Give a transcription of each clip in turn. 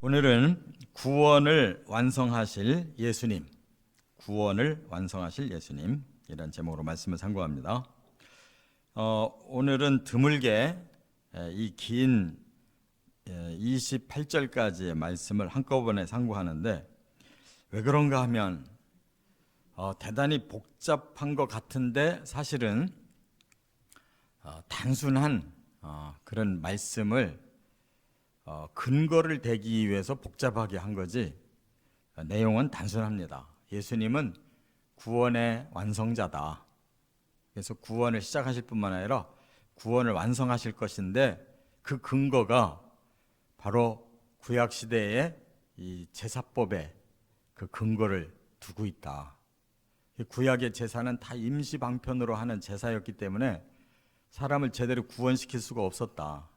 오늘은 구원을 완성하실 예수님, 구원을 완성하실 예수님 이란 제목으로 말씀을 상고합니다. 오늘은 드물게 이 긴 28절까지의 말씀을 한꺼번에 상고하는데, 왜 그런가 하면 대단히 복잡한 것 같은데 사실은 단순한 그런 말씀을 근거를 대기 위해서 복잡하게 한 거지, 내용은 단순합니다. 예수님은 구원의 완성자다. 그래서 구원을 시작하실 뿐만 아니라 구원을 완성하실 것인데, 그 근거가 바로 구약시대의 이 제사법의 그 근거를 두고 있다. 구약의 제사는 다 임시방편으로 하는 제사였기 때문에 사람을 제대로 구원시킬 수가 없었다.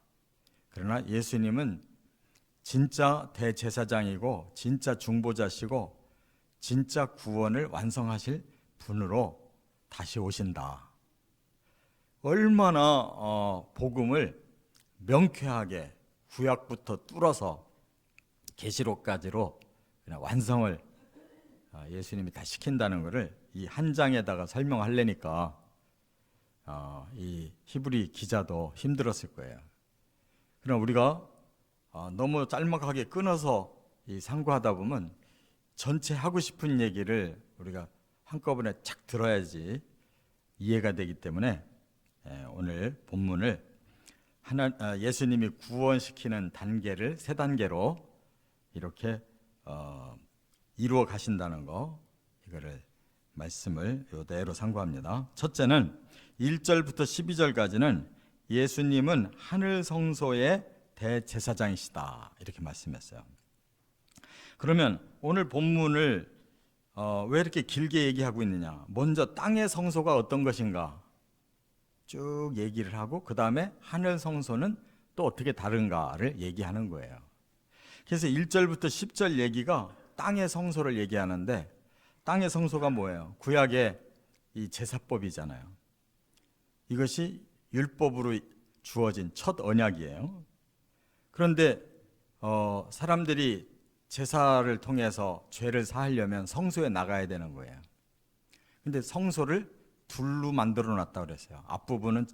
그러나 예수님은 진짜 대제사장이고 진짜 중보자시고 진짜 구원을 완성하실 분으로 다시 오신다. 얼마나 복음을 명쾌하게 구약부터 뚫어서 계시록까지로 그냥 완성을 예수님이 다 시킨다는 것을 이 한 장에다가 설명하려니까 이 히브리 기자도 힘들었을 거예요. 그럼 우리가 너무 짤막하게 끊어서 상고하다 보면 전체 하고 싶은 얘기를 우리가 한꺼번에 착 들어야지 이해가 되기 때문에 오늘 본문을 예수님이 구원시키는 단계를 세 단계로 이렇게 이루어 가신다는 거, 이거를 말씀을 이대로 상고합니다. 첫째는 1절부터 12절까지는 예수님은 하늘 성소의 대제사장이시다, 이렇게 말씀했어요. 그러면 오늘 본문을 왜 이렇게 길게 얘기하고 있느냐? 먼저 땅의 성소가 어떤 것인가 쭉 얘기를 하고, 그 다음에 하늘 성소는 또 어떻게 다른가를 얘기하는 거예요. 그래서 1절부터 10절 얘기가 땅의 성소를 얘기하는데, 땅의 성소가 뭐예요? 구약의 이 제사법이잖아요. 이것이 율법으로 주어진 첫 언약이에요. 그런데 사람들이 제사를 통해서 죄를 사하려면 성소에 나가야 되는 거예요. 근데 성소를 둘로 만들어 놨다고 그랬어요. 앞부분은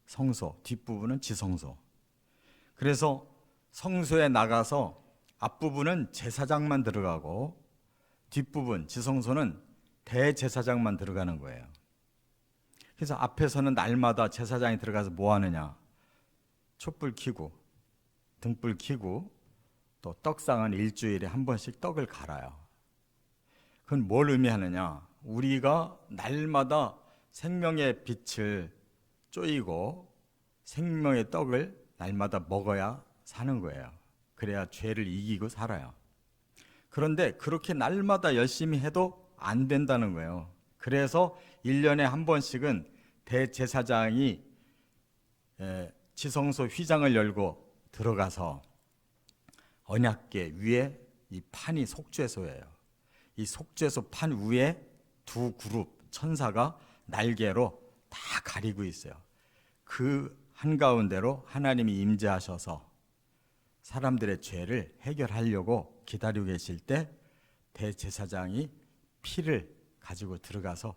성소, 뒷부분은 지성소. 그래서 성소에 나가서 앞부분은 제사장만 들어가고 뒷부분 지성소는 대제사장만 들어가는 거예요. 그래서 앞에서는 날마다 제사장이 들어가서 뭐 하느냐? 촛불 켜고 등불 켜고 또 떡상은 일주일에 한 번씩 떡을 갈아요. 그건 뭘 의미하느냐? 우리가 날마다 생명의 빛을 쪼이고 생명의 떡을 날마다 먹어야 사는 거예요. 그래야 죄를 이기고 살아요. 그런데 그렇게 날마다 열심히 해도 안 된다는 거예요. 그래서 1년에 한 번씩은 대제사장이 지성소 휘장을 열고 들어가서 언약궤 위에 이 판이 속죄소예요. 이 속죄소 판 위에 두 그룹 천사가 날개로 다 가리고 있어요. 그 한가운데로 하나님이 임재하셔서 사람들의 죄를 해결하려고 기다리고 계실 때 대제사장이 피를 가지고 들어가서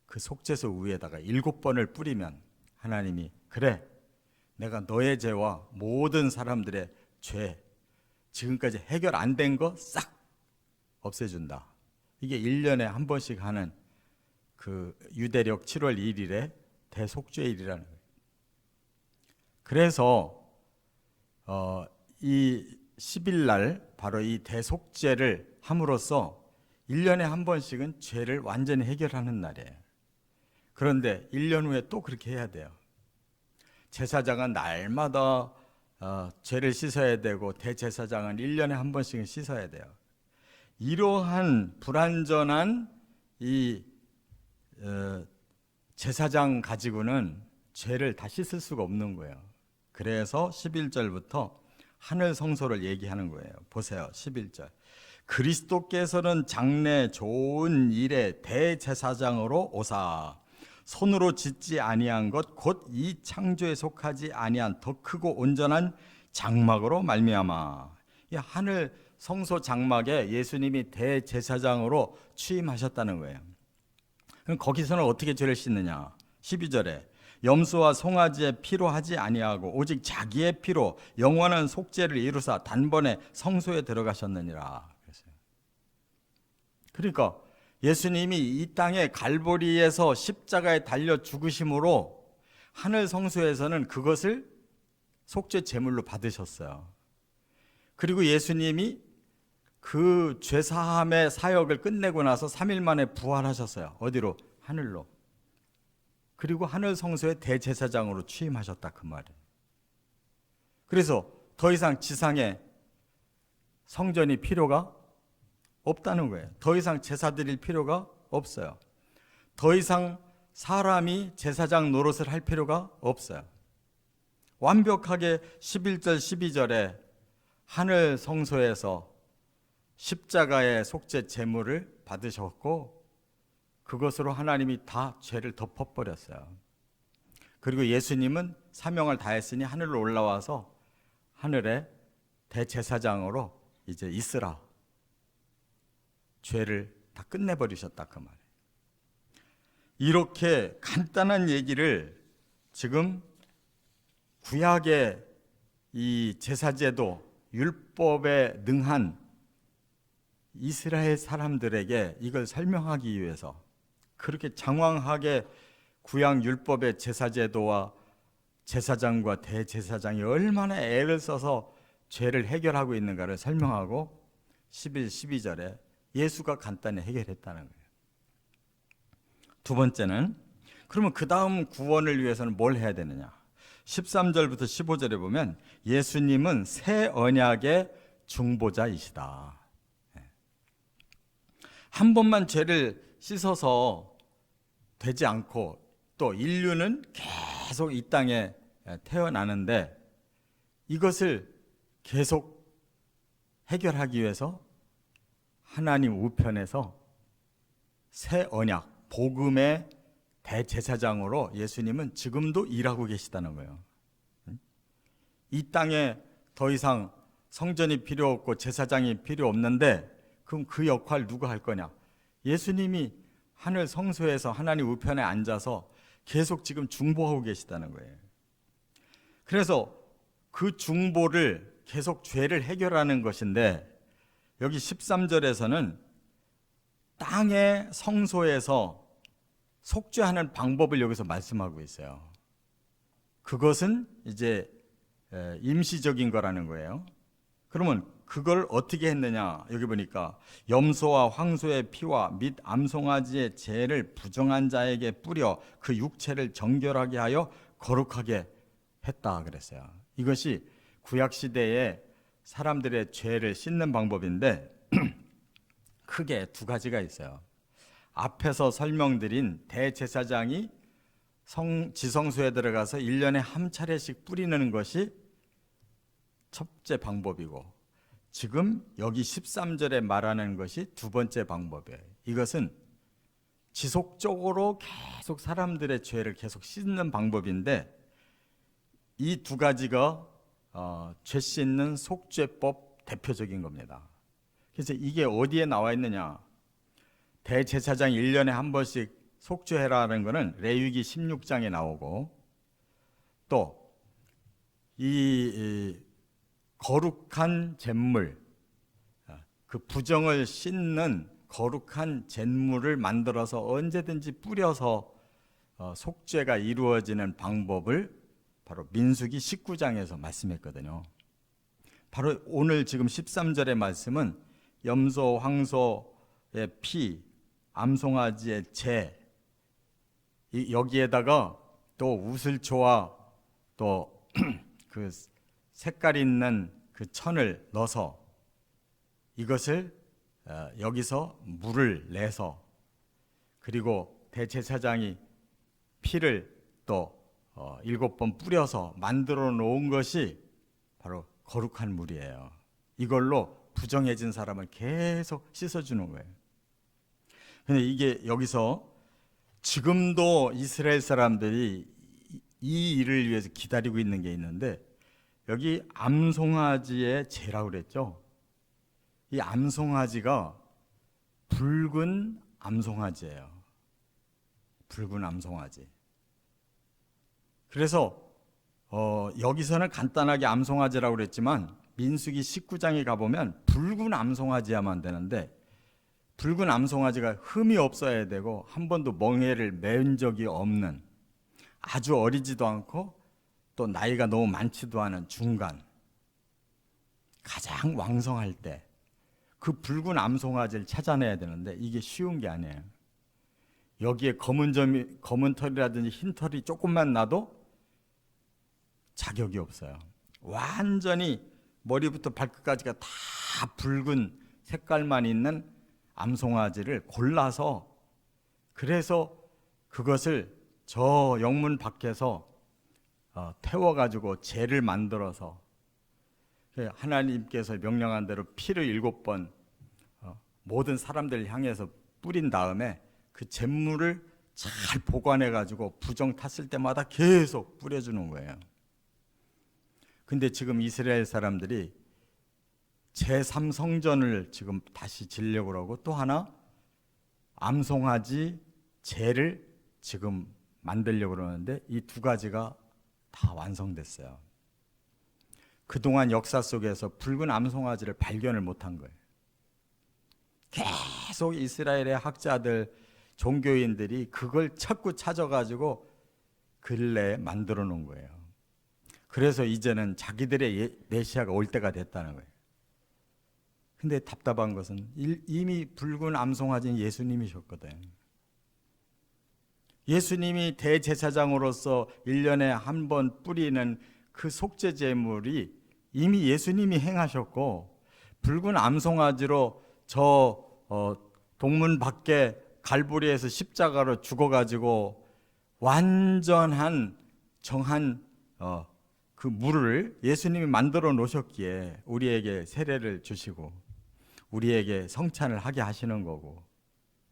그 속죄소 위에다가 7번을 뿌리면 하나님이, 그래, 내가 너의 죄와 모든 사람들의 죄, 지금까지 해결 안 된 거 싹 없애준다. 이게 1년에 한 번씩 하는 그 유대력 7월 1일에 대속죄일이라는 거예요. 그래서 이 10일 날 바로 이 대속죄를 함으로써 1년에 한 번씩은 죄를 완전히 해결하는 날이에요. 그런데 1년 후에 또 그렇게 해야 돼요. 제사장은 날마다 죄를 씻어야 되고 대제사장은 1년에 한 번씩은 씻어야 돼요. 이러한 불완전한 이 제사장 가지고는 죄를 다 씻을 수가 없는 거예요. 그래서 11절부터 하늘 성소를 얘기하는 거예요. 보세요. 11절. 그리스도께서는 장래 좋은 일의 대제사장으로 오사 손으로 짓지 아니한 것 곧 이 창조에 속하지 아니한 더 크고 온전한 장막으로 말미암아. 이 하늘 성소 장막에 예수님이 대제사장으로 취임하셨다는 거예요. 그럼 거기서는 어떻게 죄를 씻느냐? 12절에 염소와 송아지의 피로 하지 아니하고 오직 자기의 피로 영원한 속죄를 이루사 단번에 성소에 들어가셨느니라. 그러니까 예수님이 이 땅에 갈보리에서 십자가에 달려 죽으심으로 하늘 성소에서는 그것을 속죄 제물로 받으셨어요. 그리고 예수님이 그 죄사함의 사역을 끝내고 나서 3일 만에 부활하셨어요. 어디로? 하늘로. 그리고 하늘 성소의 대제사장으로 취임하셨다 그 말이에요. 그래서 더 이상 지상에 성전이 필요가 없다는 거예요. 더 이상 제사 드릴 필요가 없어요. 더 이상 사람이 제사장 노릇을 할 필요가 없어요. 완벽하게 11절 12절에 하늘 성소에서 십자가의 속죄 제물을 받으셨고 그것으로 하나님이 다 죄를 덮어버렸어요. 그리고 예수님은 사명을 다했으니 하늘로 올라와서 하늘의 대제사장으로 이제 있으라. 죄를 다 끝내버리셨다 그 말이에요. 이렇게 간단한 얘기를 지금 구약의 이 제사제도 율법에 능한 이스라엘 사람들에게 이걸 설명하기 위해서 그렇게 장황하게 구약 율법의 제사제도와 제사장과 대제사장이 얼마나 애를 써서 죄를 해결하고 있는가를 설명하고 11, 12절에 예수가 간단히 해결했다는 거예요. 두 번째는 그러면 그 다음 구원을 위해서는 뭘 해야 되느냐? 13절부터 15절에 보면 예수님은 새 언약의 중보자이시다. 한 번만 죄를 씻어서 되지 않고 또 인류는 계속 이 땅에 태어나는데 이것을 계속 해결하기 위해서 하나님 우편에서 새 언약, 복음의 대제사장으로 예수님은 지금도 일하고 계시다는 거예요. 이 땅에 더 이상 성전이 필요 없고 제사장이 필요 없는데 그럼 그 역할 누가 할 거냐? 예수님이 하늘 성소에서 하나님 우편에 앉아서 계속 지금 중보하고 계시다는 거예요. 그래서 그 중보를 계속 죄를 해결하는 것인데 여기 13절에서는 땅의 성소에서 속죄하는 방법을 여기서 말씀하고 있어요. 그것은 이제 임시적인 거라는 거예요. 그러면 그걸 어떻게 했느냐? 여기 보니까 염소와 황소의 피와 및 암송아지의 죄를 부정한 자에게 뿌려 그 육체를 정결하게 하여 거룩하게 했다 그랬어요. 이것이 구약 시대에 사람들의 죄를 씻는 방법인데 크게 두 가지가 있어요. 앞에서 설명드린 대제사장이 지성소에 들어가서 1년에 한 차례씩 뿌리는 것이 첫째 방법이고 지금 여기 13절에 말하는 것이 두 번째 방법이에요. 이것은 지속적으로 계속 사람들의 죄를 계속 씻는 방법인데 이 두 가지가 죄 씻는 속죄법 대표적인 겁니다. 그래서 이게 어디에 나와 있느냐? 대제사장이 1년에 한 번씩 속죄해라는 것은 레위기 16장에 나오고 또 이 거룩한 잿물, 그 부정을 씻는 거룩한 잿물을 만들어서 언제든지 뿌려서 속죄가 이루어지는 방법을 바로 민수기 19장에서 말씀했거든요. 바로 오늘 지금 13절의 말씀은 염소, 황소의 피, 암송아지의 재, 여기에다가 또 우슬초와 또 그 색깔 있는 그 천을 넣어서 이것을 여기서 물을 내서 그리고 대제사장이 피를 또 7번 뿌려서 만들어 놓은 것이 바로 거룩한 물이에요. 이걸로 부정해진 사람을 계속 씻어주는 거예요. 근데 이게 여기서 지금도 이스라엘 사람들이 이 일을 위해서 기다리고 있는 게 있는데 여기 암송아지의 죄라고 그랬죠. 이 암송아지가 붉은 암송아지예요. 붉은 암송아지. 그래서 여기서는 간단하게 암송아지라고 그랬지만 민수기 19장에 가보면 붉은 암송아지야만 되는데, 붉은 암송아지가 흠이 없어야 되고 한 번도 멍에를 맨 적이 없는, 아주 어리지도 않고 또 나이가 너무 많지도 않은 중간, 가장 왕성할 때 그 붉은 암송아지를 찾아내야 되는데 이게 쉬운 게 아니에요. 여기에 검은 털이라든지 흰 털이 조금만 나도 자격이 없어요. 완전히 머리부터 발끝까지가 다 붉은 색깔만 있는 암송아지를 골라서, 그래서 그것을 저 영문 밖에서 태워가지고 재를 만들어서 하나님께서 명령한 대로 피를 7번 모든 사람들을 향해서 뿌린 다음에 그 잿물을 잘 보관해가지고 부정 탔을 때마다 계속 뿌려주는 거예요. 근데 지금 이스라엘 사람들이 제3성전을 지금 다시 지으려고 그러고, 또 하나 암송아지 재를 지금 만들려고 그러는데 이 두 가지가 다 완성됐어요. 그동안 역사 속에서 붉은 암송아지를 발견을 못한 거예요. 계속 이스라엘의 학자들, 종교인들이 그걸 자꾸 찾아가지고 근래에 만들어 놓은 거예요. 그래서 이제는 자기들의 메시아가 올 때가 됐다는 거예요. 근데 답답한 것은 이미 붉은 암송아지는 예수님이셨거든. 예수님이 대제사장으로서 1년에 한 번 뿌리는 그 속죄 제물이 이미 예수님이 행하셨고, 붉은 암송아지로 저 동문 밖에 갈보리에서 십자가로 죽어가지고 완전한 정한 그 물을 예수님이 만들어 놓으셨기에 우리에게 세례를 주시고 우리에게 성찬을 하게 하시는 거고,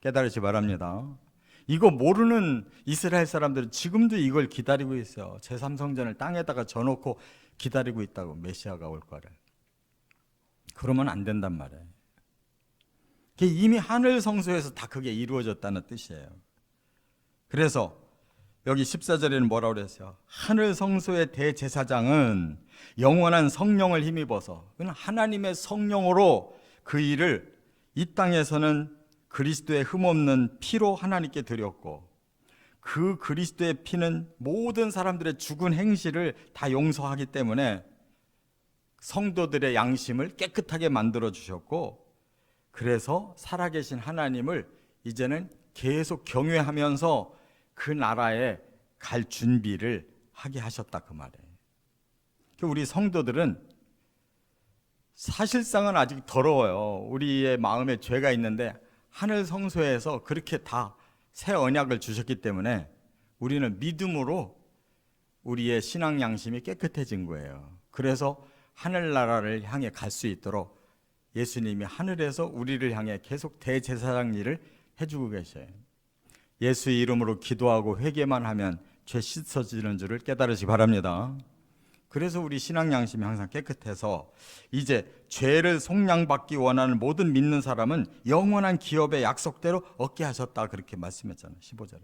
깨달으시 바랍니다. 이거 모르는 이스라엘 사람들은 지금도 이걸 기다리고 있어요. 제3성전을 땅에다가 져놓고 기다리고 있다고, 메시아가 올 거를. 그러면 안 된단 말이에요. 이미 하늘 성소에서 다 그게 이루어졌다는 뜻이에요. 그래서 여기 14절에는 뭐라고 그랬어요? 하늘 성소의 대제사장은 영원한 성령을 힘입어서, 하나님의 성령으로 그 일을 이 땅에서는 그리스도의 흠없는 피로 하나님께 드렸고, 그 그리스도의 피는 모든 사람들의 죽은 행실을 다 용서하기 때문에 성도들의 양심을 깨끗하게 만들어 주셨고, 그래서 살아계신 하나님을 이제는 계속 경외하면서 그 나라에 갈 준비를 하게 하셨다, 그 말이에요. 우리 성도들은 사실상은 아직 더러워요. 우리의 마음에 죄가 있는데 하늘 성소에서 그렇게 다 새 언약을 주셨기 때문에 우리는 믿음으로 우리의 신앙 양심이 깨끗해진 거예요. 그래서 하늘나라를 향해 갈 수 있도록 예수님이 하늘에서 우리를 향해 계속 대제사장 일을 해주고 계셔요. 예수의 이름으로 기도하고 회개만 하면 죄 씻어지는 줄을 깨달으시기 바랍니다. 그래서 우리 신앙 양심이 항상 깨끗해서 이제 죄를 속량받기 원하는 모든 믿는 사람은 영원한 기업의 약속대로 얻게 하셨다, 그렇게 말씀했잖아요, 15절에.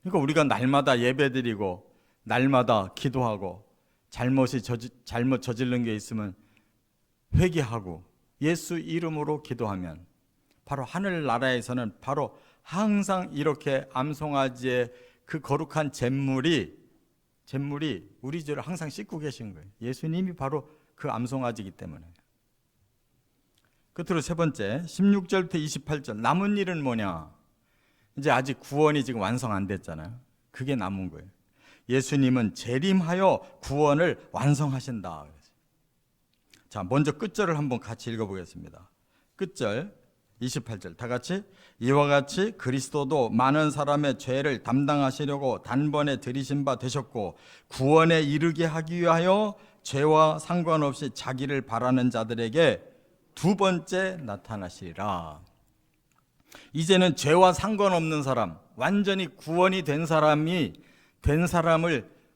그러니까 우리가 날마다 예배드리고 날마다 기도하고 잘못 저지른 게 있으면 회개하고 예수 이름으로 기도하면 바로 하늘나라에서는 바로 항상 이렇게 암송아지의 그 거룩한 잿물이 우리 죄를 항상 씻고 계신 거예요. 예수님이 바로 그 암송아지이기 때문에. 끝으로 세 번째, 16절부터 28절 남은 일은 뭐냐? 이제 아직 구원이 지금 완성 안 됐잖아요. 그게 남은 거예요. 예수님은 재림하여 구원을 완성하신다. 자, 먼저 끝절을 한번 같이 읽어보겠습니다. 끝절 28절 다 같이. 이와 같이 그리스도도 많은 사람의 죄를 담당하시려고 단번에 들이신 바 되셨고 구원에 이르게 하기 위하여 죄와 상관없이 자기를 바라는 자들에게 두 번째 나타나시리라. 이제는 죄와 상관없는 사람, 완전히 구원이 된 사람을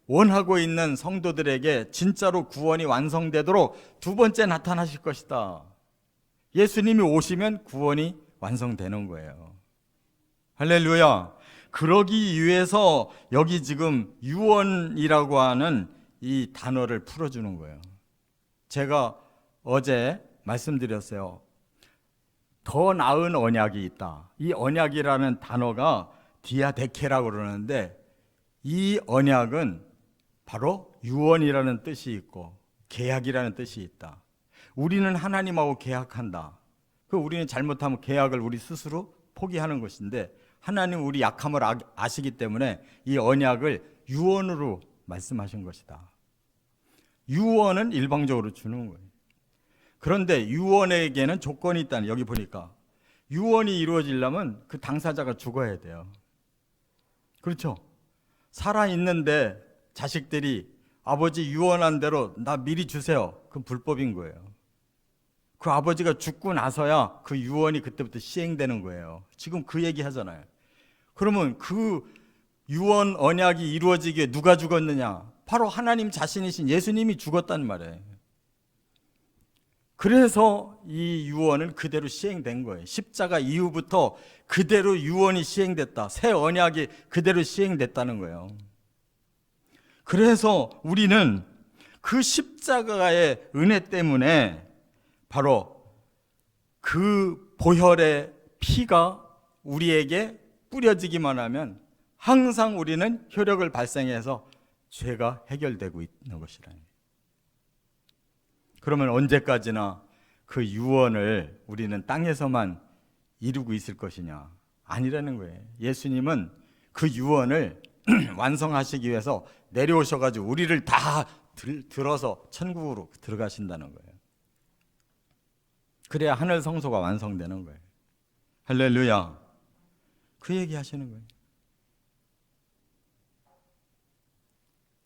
원하고 있는 성도들에게 진짜로 구원이 완성되도록 두 번째 나타나실 것이다. 예수님이 오시면 구원이 완성되는 거예요. 할렐루야. 그러기 위해서 여기 지금 유언이라고 하는 이 단어를 풀어주는 거예요. 제가 어제 말씀드렸어요. 더 나은 언약이 있다. 이 언약이라는 단어가 디아데케라고 그러는데, 이 언약은 바로 유언이라는 뜻이 있고 계약이라는 뜻이 있다. 우리는 하나님하고 계약한다. 우리는 잘못하면 계약을 우리 스스로 포기하는 것인데, 하나님 우리 약함을 아시기 때문에 이 언약을 유언으로 말씀하신 것이다. 유언은 일방적으로 주는 거예요. 그런데 유언에게는 조건이 있다는, 여기 보니까 유언이 이루어지려면 그 당사자가 죽어야 돼요. 그렇죠? 살아있는데 자식들이 아버지 유언한 대로 나 미리 주세요. 그건 불법인 거예요. 그 아버지가 죽고 나서야 그 유언이 그때부터 시행되는 거예요. 지금 그 얘기 하잖아요. 그러면 그 유언 언약이 이루어지기에 누가 죽었느냐? 바로 하나님 자신이신 예수님이 죽었단 말이에요. 그래서 이 유언은 그대로 시행된 거예요. 십자가 이후부터 그대로 유언이 시행됐다. 새 언약이 그대로 시행됐다는 거예요. 그래서 우리는 그 십자가의 은혜 때문에 바로 그 보혈의 피가 우리에게 뿌려지기만 하면 항상 우리는 효력을 발생해서 죄가 해결되고 있는 것이라는 거예요. 그러면 언제까지나 그 유언을 우리는 땅에서만 이루고 있을 것이냐? 아니라는 거예요. 예수님은 그 유언을 완성하시기 위해서 내려오셔가지고 우리를 다 들어서 천국으로 들어가신다는 거예요. 그래야 하늘 성소가 완성되는 거예요. 할렐루야. 그 얘기 하시는 거예요.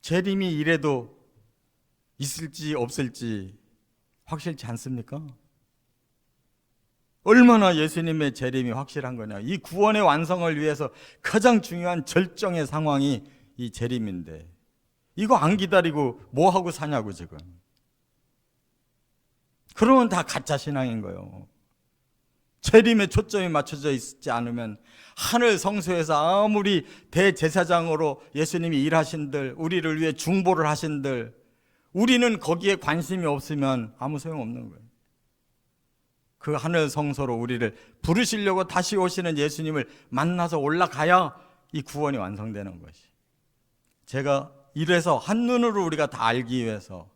재림이 이래도 있을지 없을지 확실치 않습니까? 얼마나 예수님의 재림이 확실한 거냐. 이 구원의 완성을 위해서 가장 중요한 절정의 상황이 이 재림인데, 이거 안 기다리고 뭐 하고 사냐고 지금. 그러면 다 가짜 신앙인 거예요. 재림에 초점이 맞춰져 있지 않으면 하늘 성소에서 아무리 대제사장으로 예수님이 일하신들, 우리를 위해 중보를 하신들, 우리는 거기에 관심이 없으면 아무 소용없는 거예요. 그 하늘 성소로 우리를 부르시려고 다시 오시는 예수님을 만나서 올라가야 이 구원이 완성되는 것이. 제가 이래서 한눈으로 우리가 다 알기 위해서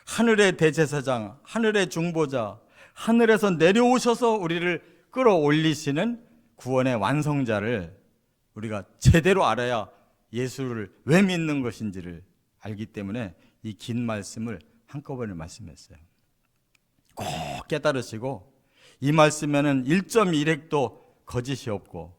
하늘의 대제사장, 하늘의 중보자, 하늘에서 내려오셔서 우리를 끌어올리시는 구원의 완성자를 우리가 제대로 알아야 예수를 왜 믿는 것인지를 알기 때문에 이 긴 말씀을 한꺼번에 말씀했어요. 꼭 깨달으시고, 이 말씀에는 1.1핵도 거짓이 없고,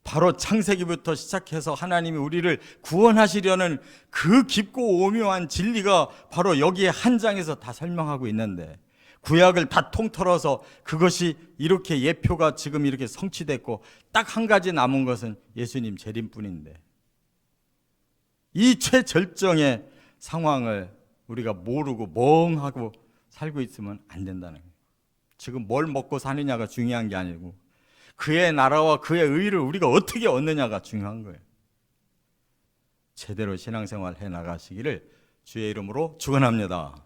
바로 창세기부터 시작해서 하나님이 우리를 구원하시려는 그 깊고 오묘한 진리가 바로 여기에 한 장에서 다 설명하고 있는데, 구약을 다 통틀어서 그것이 이렇게 예표가 지금 이렇게 성취됐고 딱 한 가지 남은 것은 예수님 재림뿐인데, 이 최절정의 상황을 우리가 모르고 멍하고 살고 있으면 안 된다는 거예요. 지금 뭘 먹고 사느냐가 중요한 게 아니고 그의 나라와 그의 의를 우리가 어떻게 얻느냐가 중요한 거예요. 제대로 신앙생활 해 나가시기를 주의 이름으로 축원합니다.